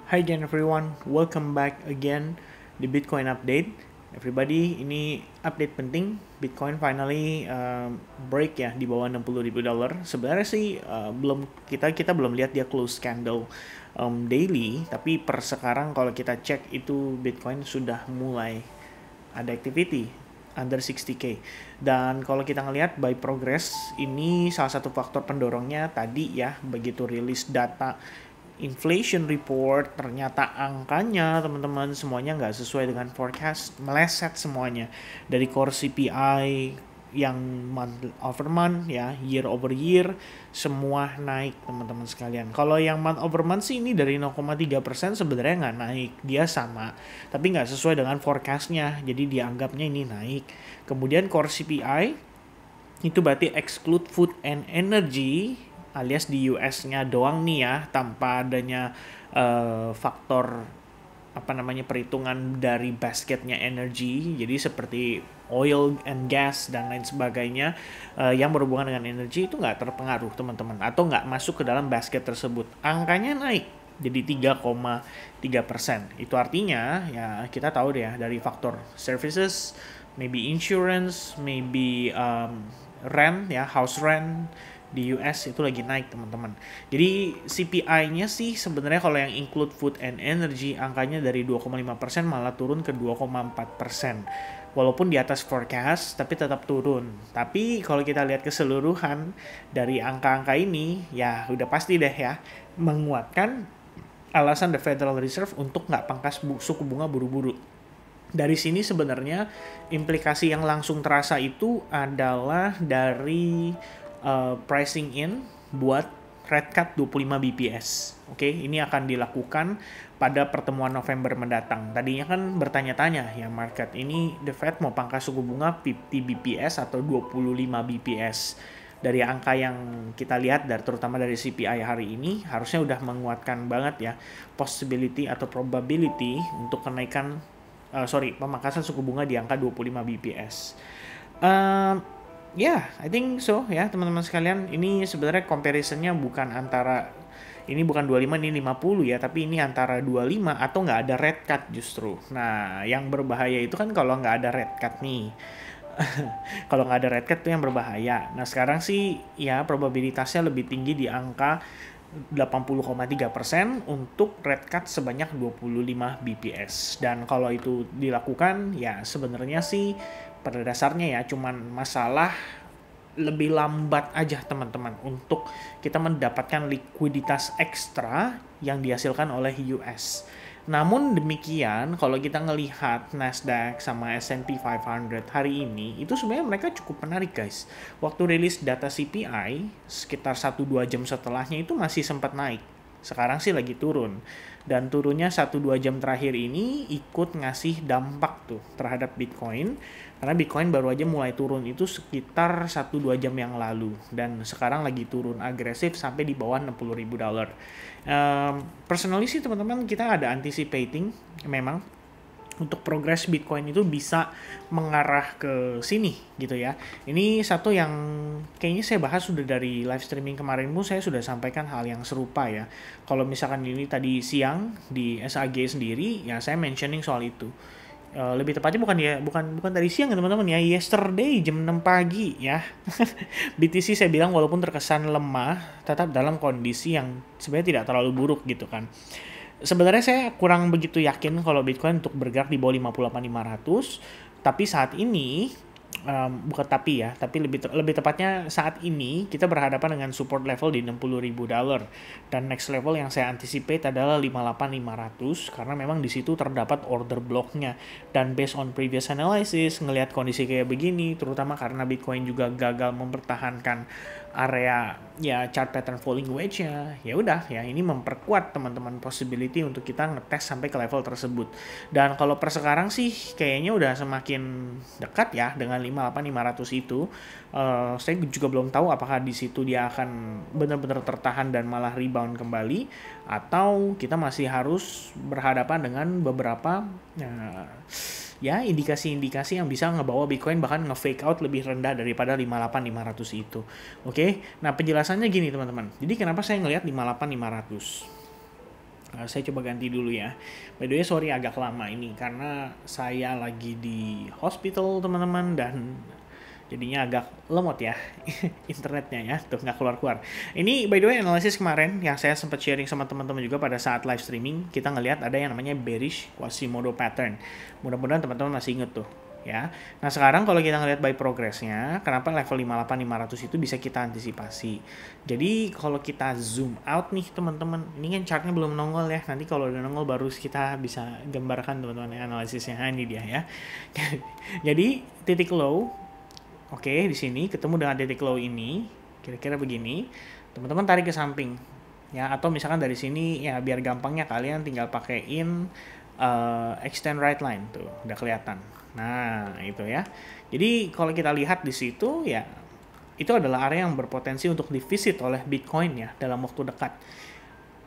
Hi again everyone, welcome back again di Bitcoin Update. Everybody, ini update penting. Bitcoin finally break ya di bawah $60.000. Sebenarnya sih belum kita belum lihat dia close candle daily, tapi per sekarang kalau kita cek itu Bitcoin sudah mulai ada activity under 60k. Dan kalau kita ngelihat by progress, ini salah satu faktor pendorongnya tadi ya, begitu rilis data inflation report, ternyata angkanya teman-teman semuanya nggak sesuai dengan forecast, meleset semuanya. Dari core CPI yang month over month ya, year over year, semua naik teman-teman sekalian. Kalau yang month over month sih ini dari 0,3% sebenarnya nggak naik, dia sama, tapi nggak sesuai dengan forecastnya, jadi dianggapnya ini naik. Kemudian core CPI itu berarti exclude food and energy, alias di US-nya doang nih ya, tanpa adanya faktor perhitungan dari basketnya energy. Jadi seperti oil and gas dan lain sebagainya yang berhubungan dengan energi itu nggak terpengaruh teman-teman, atau nggak masuk ke dalam basket tersebut. Angkanya naik jadi 3,3%. Itu artinya ya kita tahu deh ya, dari faktor services, maybe insurance, maybe rent ya, house rent di US itu lagi naik teman-teman. Jadi CPI-nya sih sebenarnya kalau yang include food and energy angkanya dari 2,5% malah turun ke 2,4%. Walaupun di atas forecast tapi tetap turun. Tapi kalau kita lihat keseluruhan dari angka-angka ini ya udah pasti deh ya menguatkan alasan The Federal Reserve untuk nggak pangkas suku bunga buru-buru. Dari sini sebenarnya implikasi yang langsung terasa itu adalah dari pricing in buat rate cut 25 BPS. Oke, ini akan dilakukan pada pertemuan November mendatang. Tadinya kan bertanya-tanya ya market ini The Fed mau pangkas suku bunga 50 BPS atau 25 BPS. Dari angka yang kita lihat terutama dari CPI hari ini harusnya udah menguatkan banget ya possibility atau probability untuk kenaikan pemangkasan suku bunga di angka 25 BPS. I think so ya teman-teman sekalian. Ini sebenarnya comparisonnya bukan antara ini bukan 25 ini 50 ya, tapi ini antara 25 atau nggak ada red cut justru. Nah, yang berbahaya itu kan kalau nggak ada red cut nih. Kalau nggak ada red cut itu yang berbahaya. Nah, sekarang sih ya probabilitasnya lebih tinggi di angka 80,3% untuk red cut sebanyak 25 BPS. Dan kalau itu dilakukan ya sebenarnya sih pada dasarnya ya cuman masalah lebih lambat aja teman-teman untuk kita mendapatkan likuiditas ekstra yang dihasilkan oleh US. Namun demikian, kalau kita ngelihat Nasdaq sama S&P 500 hari ini, itu sebenarnya mereka cukup menarik guys. Waktu rilis data CPI, sekitar 1-2 jam setelahnya itu masih sempat naik. Sekarang sih lagi turun. Dan turunnya 1-2 jam terakhir ini ikut ngasih dampak tuh terhadap Bitcoin. Karena Bitcoin baru aja mulai turun itu sekitar 1-2 jam yang lalu. Dan sekarang lagi turun agresif sampai di bawah $60.000. Personally sih teman-teman, kita ada anticipating memang untuk progres Bitcoin itu bisa mengarah ke sini gitu ya. Ini satu yang kayaknya saya bahas sudah dari live streaming kemarin pun saya sudah sampaikan hal yang serupa ya. Kalau misalkan ini tadi siang di SAG sendiri ya saya mentioning soal itu. Lebih tepatnya bukan tadi siang ya teman-teman ya, yesterday jam 6 pagi ya. BTC saya bilang walaupun terkesan lemah tetap dalam kondisi yang sebenarnya tidak terlalu buruk gitu kan. Sebenarnya saya kurang begitu yakin kalau Bitcoin untuk bergerak di bawah 58.500, tapi saat ini bukan tapi ya, tapi lebih tepatnya saat ini kita berhadapan dengan support level di $60.000 dan next level yang saya anticipate adalah 58.500 karena memang di situ terdapat order blocknya. Dan based on previous analysis ngelihat kondisi kayak begini, terutama karena Bitcoin juga gagal mempertahankan area ya chart pattern falling wedge-nya, ya udah ya ini memperkuat teman-teman possibility untuk kita ngetes sampai ke level tersebut. Dan kalau per sekarang sih kayaknya udah semakin dekat ya dengan 58.500 itu. Saya juga belum tahu apakah di situ dia akan benar-benar tertahan dan malah rebound kembali, atau kita masih harus berhadapan dengan beberapa ya indikasi-indikasi yang bisa ngebawa Bitcoin bahkan nge-fake out lebih rendah daripada 58.500 itu. Oke. Nah, penjelasannya gini teman-teman. Jadi kenapa saya ngelihat 58.500? Saya coba ganti dulu ya. By the way, sorry agak lama ini karena saya lagi di hospital teman-teman, dan jadinya agak lemot ya internetnya ya, tuh nggak keluar-keluar. Ini by the way analisis kemarin yang saya sempat sharing sama teman-teman juga pada saat live streaming, kita ngelihat ada yang namanya bearish Quasimodo pattern. Mudah-mudahan teman-teman masih inget tuh ya. Nah sekarang kalau kita ngelihat buy progressnya, kenapa level 58.500 itu bisa kita antisipasi. Jadi kalau kita zoom out nih teman-teman, ini kan chartnya belum nongol ya, nanti kalau udah nongol baru kita bisa gambarkan teman-teman analisisnya. Nah, ini dia ya. Jadi titik low, oke, di sini ketemu dengan titik low ini, kira-kira begini. Teman-teman tarik ke samping ya, atau misalkan dari sini ya biar gampangnya kalian tinggal pakein extend right line tuh, udah kelihatan. Nah, itu ya. Jadi kalau kita lihat di situ ya, itu adalah area yang berpotensi untuk divisit oleh Bitcoin ya dalam waktu dekat.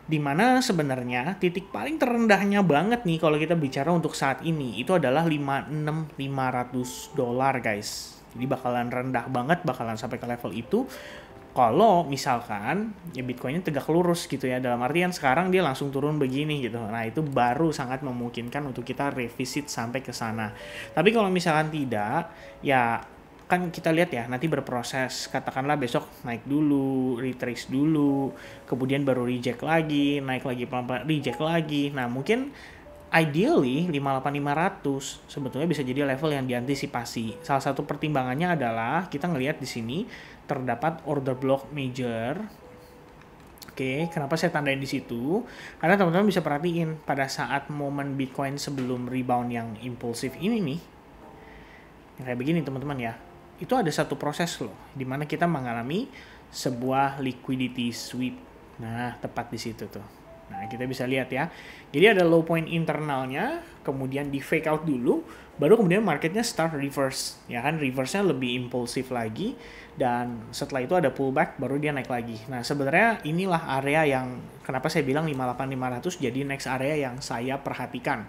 Dimana sebenarnya titik paling terendahnya banget nih kalau kita bicara untuk saat ini itu adalah $56.500 guys. Jadi bakalan rendah banget, bakalan sampai ke level itu kalau misalkan ya Bitcoinnya tegak lurus gitu ya, dalam artian sekarang dia langsung turun begini gitu. Nah itu baru sangat memungkinkan untuk kita revisit sampai ke sana. Tapi kalau misalkan tidak, ya kan kita lihat ya nanti berproses, katakanlah besok naik dulu, retrace dulu, kemudian baru reject lagi, naik lagi pelan-pelan, reject lagi. Nah mungkin ideally 58.500 sebetulnya bisa jadi level yang diantisipasi. Salah satu pertimbangannya adalah kita ngelihat di sini terdapat order block major. Oke, kenapa saya tandain di situ? Karena teman-teman bisa perhatiin pada saat momen Bitcoin sebelum rebound yang impulsif ini nih, yang kayak begini teman-teman ya, itu ada satu proses loh, dimana kita mengalami sebuah liquidity sweep. Nah, tepat di situ tuh. Nah, kita bisa lihat ya. Jadi ada low point internalnya, kemudian di fake out dulu, baru kemudian marketnya start reverse. Ya kan, reverse-nya lebih impulsif lagi, dan setelah itu ada pullback, baru dia naik lagi. Nah, sebenarnya inilah area yang, kenapa saya bilang 58.500 jadi next area yang saya perhatikan.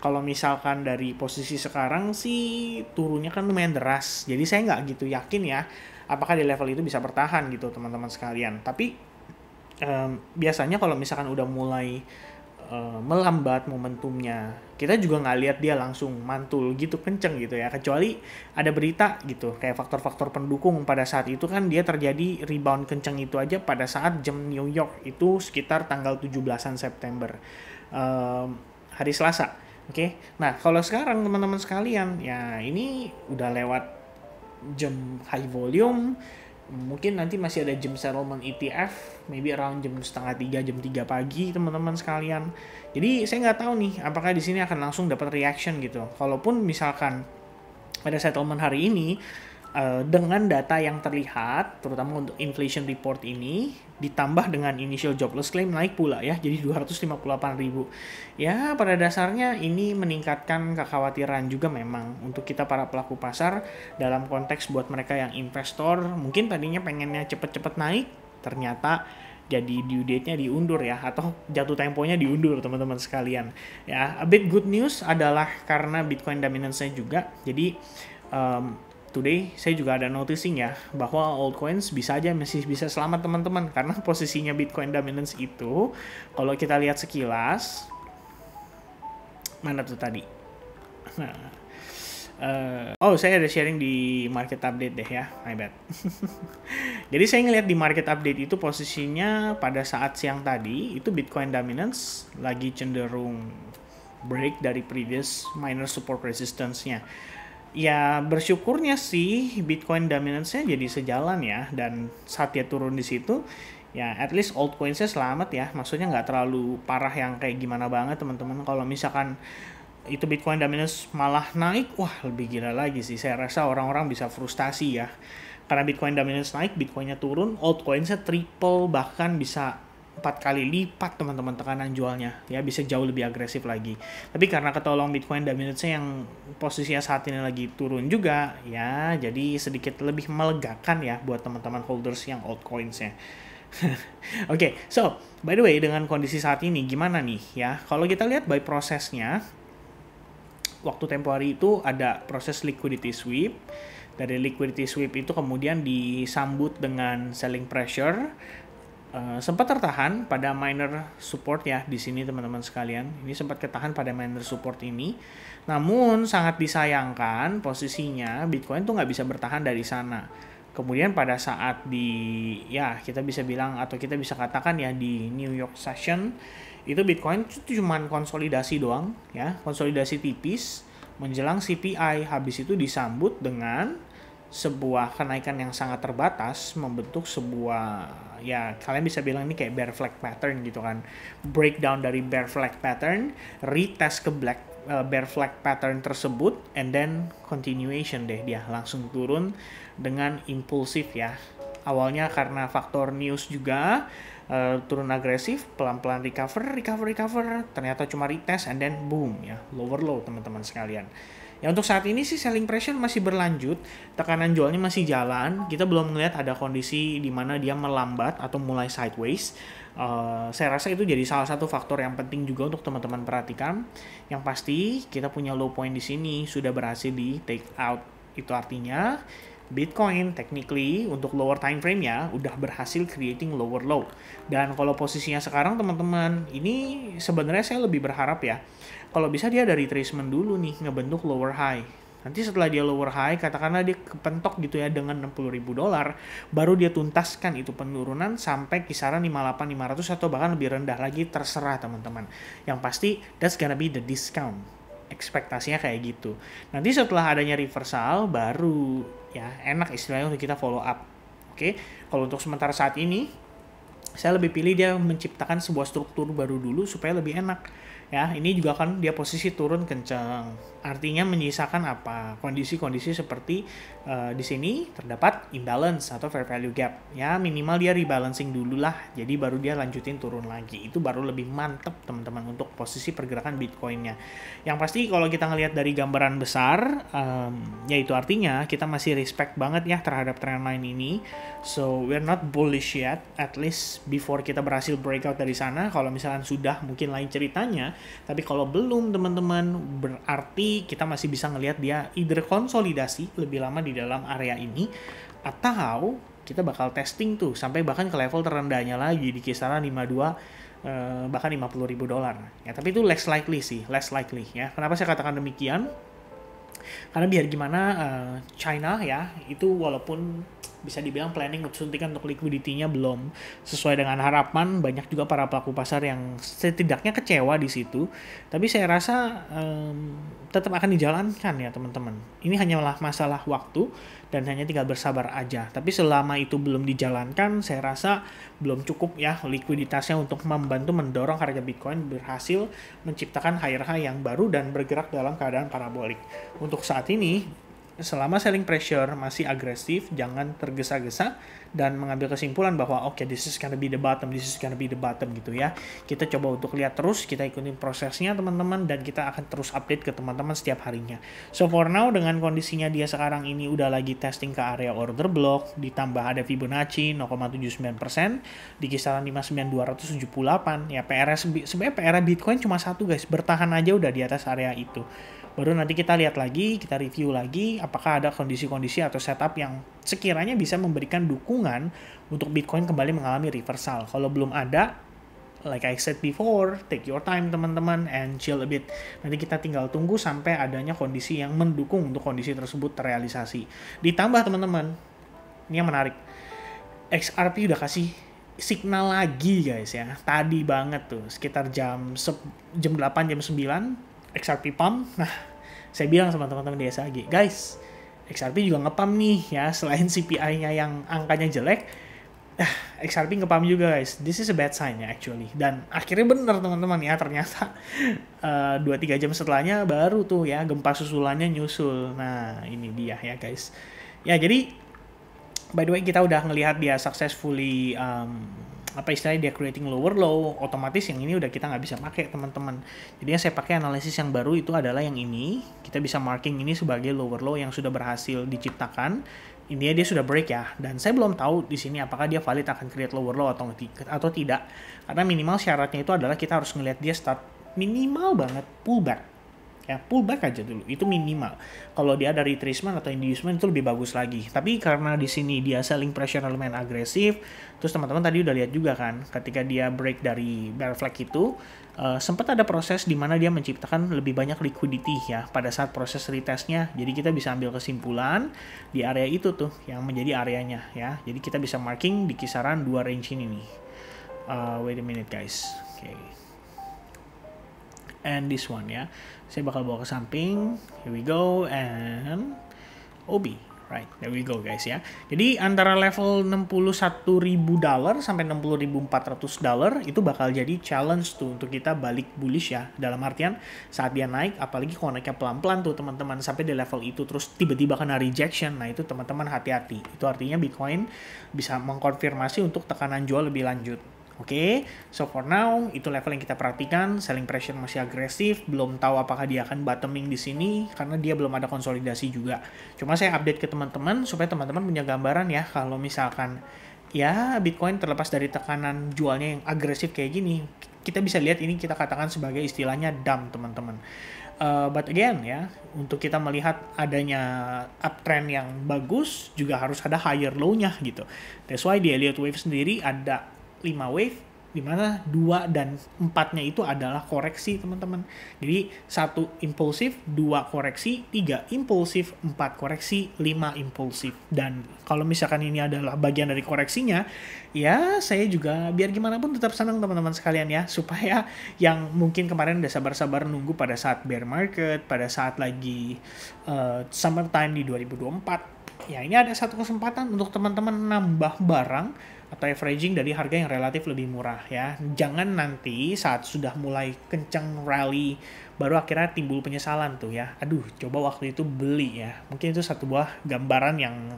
Kalau misalkan dari posisi sekarang sih, turunnya kan lumayan deras. Jadi saya nggak gitu yakin ya, apakah di level itu bisa bertahan gitu teman-teman sekalian. Tapi biasanya kalau misalkan udah mulai melambat momentumnya, kita juga nggak lihat dia langsung mantul gitu kenceng gitu ya, kecuali ada berita gitu kayak faktor-faktor pendukung. Pada saat itu kan dia terjadi rebound kenceng itu aja pada saat jam New York itu sekitar tanggal 17-an September, hari Selasa. Oke. Nah kalau sekarang teman-teman sekalian ya, ini udah lewat jam high volume, mungkin nanti masih ada jam settlement ETF, maybe around jam setengah 3, jam 3 pagi teman-teman sekalian. Jadi saya nggak tahu nih apakah di sini akan langsung dapat reaction gitu. Kalaupun misalkan pada settlement hari ini, dengan data yang terlihat, terutama untuk inflation report ini, ditambah dengan initial jobless claim naik pula ya, jadi 258.000. Ya, pada dasarnya ini meningkatkan kekhawatiran juga memang untuk kita para pelaku pasar dalam konteks buat mereka yang investor, mungkin tadinya pengennya cepet-cepet naik, ternyata jadi due date-nya diundur ya, atau jatuh temponya diundur teman-teman sekalian. Ya, a bit good news adalah karena Bitcoin dominance-nya juga, jadi today saya juga ada noticing ya bahwa altcoins bisa aja masih bisa selamat teman-teman, karena posisinya Bitcoin dominance itu kalau kita lihat sekilas, mana tuh tadi? Nah, saya ada sharing di market update deh ya, my bad. Jadi saya ngeliat di market update itu posisinya pada saat siang tadi itu Bitcoin dominance lagi cenderung break dari previous minor support resistance-nya. Ya bersyukurnya sih Bitcoin dominance-nya jadi sejalan ya, dan saat dia turun di situ ya at least altcoins-nya selamat ya, maksudnya nggak terlalu parah yang kayak gimana banget teman-teman. Kalau misalkan itu Bitcoin dominance malah naik, wah lebih gila lagi sih, saya rasa orang-orang bisa frustasi ya, karena Bitcoin dominance naik, Bitcoin-nya turun, altcoins-nya triple, bahkan bisa 4 kali lipat teman-teman tekanan jualnya ya, bisa jauh lebih agresif lagi. Tapi karena ketolong Bitcoin dominance-nya yang posisinya saat ini lagi turun juga ya, jadi sedikit lebih melegakan ya buat teman-teman holders yang altcoins-nya. Oke, so by the way dengan kondisi saat ini gimana nih ya, kalau kita lihat by prosesnya, waktu tempo hari itu ada proses liquidity sweep. Dari liquidity sweep itu kemudian disambut dengan selling pressure. sempat tertahan pada minor support ya di sini teman-teman sekalian. Ini sempat ketahan pada minor support ini. Namun sangat disayangkan posisinya Bitcoin tuh nggak bisa bertahan dari sana. Kemudian pada saat ya kita bisa bilang atau kita bisa katakan ya di New York Session itu Bitcoin cuma konsolidasi doang ya, konsolidasi tipis menjelang CPI. Habis itu disambut dengan sebuah kenaikan yang sangat terbatas, membentuk sebuah, ya kalian bisa bilang ini kayak bear flag pattern gitu kan, breakdown dari bear flag pattern, retest ke bear flag pattern tersebut, and then continuation deh, dia langsung turun dengan impulsif ya. Awalnya karena faktor news juga, turun agresif, pelan-pelan recover, ternyata cuma retest and then boom ya, lower low teman-teman sekalian. Ya untuk saat ini sih selling pressure masih berlanjut, tekanan jualnya masih jalan, kita belum melihat ada kondisi di mana dia melambat atau mulai sideways. Saya rasa itu jadi salah satu faktor yang penting juga untuk teman-teman perhatikan. Yang pasti kita punya low point di sini sudah berhasil di take out. Itu artinya Bitcoin technically untuk lower time frame ya udah berhasil creating lower low. Dan kalau posisinya sekarang teman-teman, ini sebenarnya saya lebih berharap ya kalau bisa dia dari retracement dulu nih ngebentuk lower high. Nanti setelah dia lower high, katakanlah dia kepentok gitu ya dengan $60.000, baru dia tuntaskan itu penurunan sampai kisaran 58.500 atau bahkan lebih rendah lagi, terserah teman-teman. Yang pasti that's gonna be the discount. Ekspektasinya kayak gitu. Nanti setelah adanya reversal baru ya enak istilahnya untuk kita follow up. Oke, kalau untuk sementara saat ini saya lebih pilih dia menciptakan sebuah struktur baru dulu supaya lebih enak. Ya, ini juga kan dia posisi turun kencang. Artinya menyisakan apa? Kondisi-kondisi seperti di sini terdapat imbalance atau fair value gap. Ya, minimal dia rebalancing dulu lah. Jadi baru dia lanjutin turun lagi. Itu baru lebih mantep teman-teman untuk posisi pergerakan Bitcoin-nya. Yang pasti kalau kita ngelihat dari gambaran besar, ya itu artinya kita masih respect banget ya terhadap trendline ini. So, we're not bullish yet, at least before kita berhasil breakout dari sana. Kalau misalkan sudah, mungkin lain ceritanya. Tapi kalau belum teman-teman, berarti kita masih bisa ngelihat dia either konsolidasi lebih lama di dalam area ini, atau kita bakal testing tuh sampai bahkan ke level terendahnya lagi di kisaran 52 bahkan $50.000 ya. Tapi itu less likely ya. Kenapa saya katakan demikian? Karena biar gimana China ya itu walaupun bisa dibilang planning suntikan untuk liquidity-nya belum sesuai dengan harapan, banyak juga para pelaku pasar yang setidaknya kecewa di situ. Tapi saya rasa tetap akan dijalankan ya teman-teman. Ini hanyalah masalah waktu dan hanya tinggal bersabar aja. Tapi selama itu belum dijalankan, saya rasa belum cukup ya likuiditasnya untuk membantu mendorong harga Bitcoin berhasil menciptakan higher high yang baru dan bergerak dalam keadaan parabolik. Untuk saat ini, selama selling pressure masih agresif, jangan tergesa-gesa dan mengambil kesimpulan bahwa oke, this is gonna be the bottom gitu ya. Kita coba untuk lihat terus, kita ikutin prosesnya teman-teman, dan kita akan terus update ke teman-teman setiap harinya. So for now, dengan kondisinya dia sekarang ini udah lagi testing ke area order block, ditambah ada Fibonacci 0,79% di kisaran 59.278 ya. Sebenarnya PR Bitcoin cuma satu guys, bertahan aja udah di atas area itu. Baru nanti kita lihat lagi, kita review lagi apakah ada kondisi-kondisi atau setup yang sekiranya bisa memberikan dukungan untuk Bitcoin kembali mengalami reversal. Kalau belum ada, like I said before, take your time teman-teman and chill a bit. Nanti kita tinggal tunggu sampai adanya kondisi yang mendukung untuk kondisi tersebut terrealisasi. Ditambah teman-teman, ini yang menarik, XRP udah kasih signal lagi guys ya. Tadi banget tuh, sekitar jam 8, jam 9, XRP pump. Nah, saya bilang sama teman-teman di SAG, guys, XRP juga nge-pump nih ya, selain CPI-nya yang angkanya jelek, XRP nge-pump juga guys. This is a bad sign ya actually. Dan akhirnya bener teman-teman ya, ternyata 2-3 jam setelahnya baru tuh ya gempa susulannya nyusul. Nah, ini dia ya guys. Ya, jadi by the way kita udah ngelihat dia successfully apa istilahnya dia creating lower low, otomatis yang ini udah kita nggak bisa pakai teman-teman. Jadi yang saya pakai analisis yang baru itu adalah yang ini. Kita bisa marking ini sebagai lower low yang sudah berhasil diciptakan. Intinya dia sudah break ya. Dan saya belum tahu di sini apakah dia valid akan create lower low atau tidak. Karena minimal syaratnya itu adalah kita harus ngelihat dia start minimal banget pullback. ya pullback aja dulu, itu minimal. Kalau dia ada retracement atau inducement itu lebih bagus lagi. Tapi karena di sini dia selling pressure lumayan agresif, terus teman-teman tadi udah lihat juga kan, ketika dia break dari bear flag itu, sempat ada proses di mana dia menciptakan lebih banyak liquidity ya pada saat proses retestnya. Jadi kita bisa ambil kesimpulan di area itu tuh yang menjadi areanya ya. Jadi kita bisa marking di kisaran 2 range ini nih. Wait a minute guys. Okay. And this one ya, saya bakal bawa ke samping. Here we go, and OB, right, there we go guys ya. Jadi antara level $61.000 sampai $60.400 itu bakal jadi challenge tuh untuk kita balik bullish ya. Dalam artian saat dia naik, apalagi kalau naiknya pelan-pelan tuh teman-teman sampai di level itu terus tiba-tiba kena rejection, nah itu teman-teman hati-hati. Itu artinya Bitcoin bisa mengkonfirmasi untuk tekanan jual lebih lanjut. Oke, so for now itu level yang kita perhatikan, selling pressure masih agresif, belum tahu apakah dia akan bottoming di sini karena dia belum ada konsolidasi juga. Cuma saya update ke teman-teman supaya teman-teman punya gambaran ya kalau misalkan ya Bitcoin terlepas dari tekanan jualnya yang agresif kayak gini, kita bisa lihat ini kita katakan sebagai istilahnya dump teman-teman. But again ya, untuk kita melihat adanya uptrend yang bagus juga harus ada higher low-nya gitu. That's why di Elliott Wave sendiri ada 5 wave, dimana 2 dan 4-nya itu adalah koreksi teman-teman. Jadi 1 impulsif, 2 koreksi, 3 impulsif, 4 koreksi, 5 impulsif. Dan kalau misalkan ini adalah bagian dari koreksinya, ya saya juga biar gimana pun tetap senang teman-teman sekalian ya, supaya yang mungkin kemarin udah sabar-sabar nunggu pada saat bear market, pada saat lagi summertime di 2024, ya ini ada satu kesempatan untuk teman-teman nambah barang atau averaging dari harga yang relatif lebih murah ya. Jangan nanti saat sudah mulai kencang rally baru akhirnya timbul penyesalan tuh ya. Aduh, coba waktu itu beli ya. Mungkin itu satu buah gambaran yang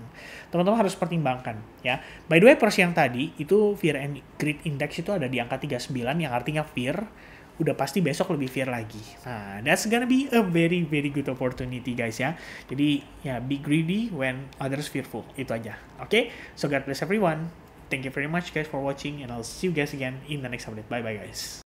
teman-teman harus pertimbangkan ya. By the way, per yang tadi itu Fear and Greed Index itu ada di angka 39 yang artinya fear. Udah pasti besok lebih fear lagi. Nah, that's gonna be a very very good opportunity guys ya. Jadi ya be greedy when others fearful. Itu aja. Oke? So God bless everyone. Thank you very much guys for watching and I'll see you guys again in the next update. Bye bye guys.